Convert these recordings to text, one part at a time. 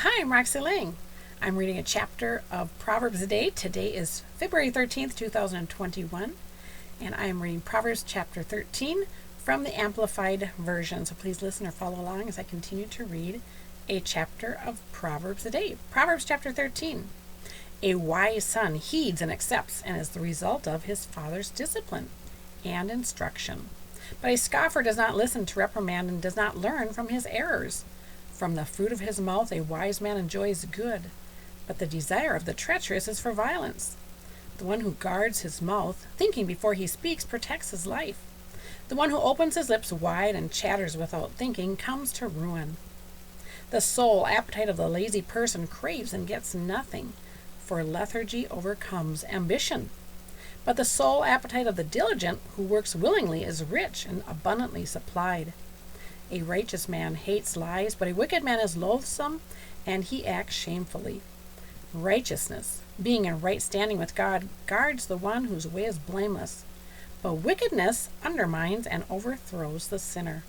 Hi, I'm Roxy Lang. I'm reading a chapter of Proverbs a day. Today is February 13th, 2021, and I am reading Proverbs Chapter 13 from the Amplified Version. So please listen or follow along as I continue to read a chapter of Proverbs a day. Proverbs Chapter 13. A wise son heeds and accepts and is the result of his father's discipline and instruction. But a scoffer does not listen to reprimand and does not learn from his errors. From the fruit of his mouth a wise man enjoys good, but the desire of the treacherous is for violence. The one who guards his mouth, thinking before he speaks, protects his life. The one who opens his lips wide and chatters without thinking comes to ruin. The sole appetite of the lazy person craves and gets nothing, for lethargy overcomes ambition. But the sole appetite of the diligent who works willingly is rich and abundantly supplied. A righteous man hates lies, but a wicked man is loathsome, and he acts shamefully. Righteousness, being in right standing with God, guards the one whose way is blameless, but wickedness undermines and overthrows the sinner.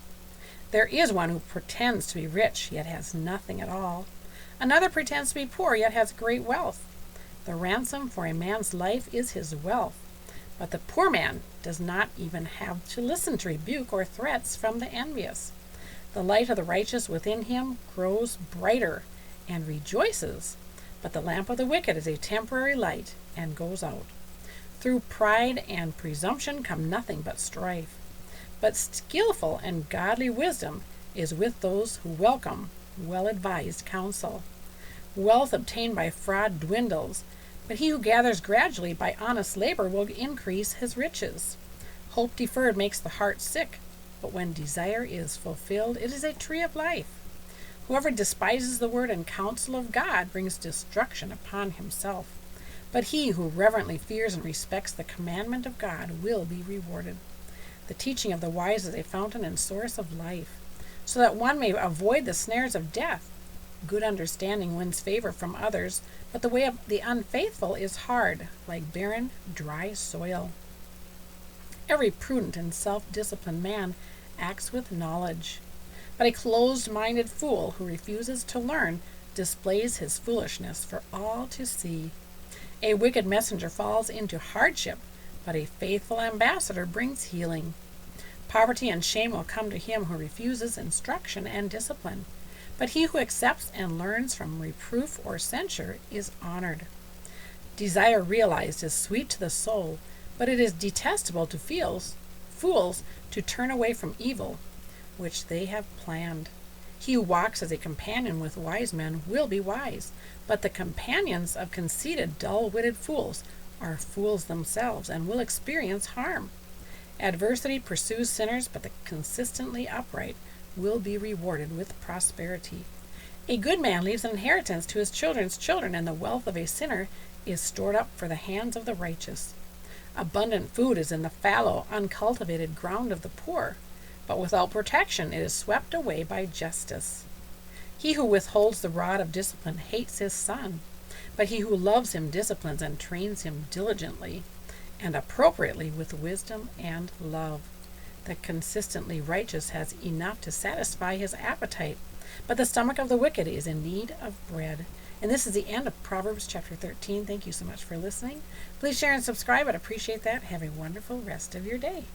There is one who pretends to be rich, yet has nothing at all. Another pretends to be poor, yet has great wealth. The ransom for a man's life is his wealth, but the poor man does not even have to listen to rebuke or threats from the envious. The light of the righteous within him grows brighter and rejoices, but the lamp of the wicked is a temporary light and goes out. Through pride and presumption come nothing but strife, but skillful and godly wisdom is with those who welcome well-advised counsel. Wealth obtained by fraud dwindles, but he who gathers gradually by honest labor will increase his riches. Hope deferred makes the heart sick, but when desire is fulfilled, it is a tree of life. Whoever despises the word and counsel of God brings destruction upon himself, but he who reverently fears and respects the commandment of God will be rewarded. The teaching of the wise is a fountain and source of life, so that one may avoid the snares of death. Good understanding wins favor from others, but the way of the unfaithful is hard, like barren, dry soil. Every prudent and self-disciplined man acts with knowledge, but a closed-minded fool who refuses to learn displays his foolishness for all to see. A wicked messenger falls into hardship, but a faithful ambassador brings healing. Poverty and shame will come to him who refuses instruction and discipline, but he who accepts and learns from reproof or censure is honored. Desire realized is sweet to the soul, but it is detestable to fools to turn away from evil, which they have planned. He who walks as a companion with wise men will be wise, but the companions of conceited, dull-witted fools are fools themselves and will experience harm. Adversity pursues sinners, but the consistently upright will be rewarded with prosperity. A good man leaves an inheritance to his children's children, and the wealth of a sinner is stored up for the hands of the righteous. Abundant food is in the fallow, uncultivated ground of the poor, but without protection it is swept away by justice. He who withholds the rod of discipline hates his son, but he who loves him disciplines and trains him diligently and appropriately with wisdom and love. The consistently righteous has enough to satisfy his appetite, but the stomach of the wicked is in need of bread. And this is the end of Proverbs Chapter 13. Thank you so much for listening. Please share and subscribe. I'd appreciate that. Have a wonderful rest of your day.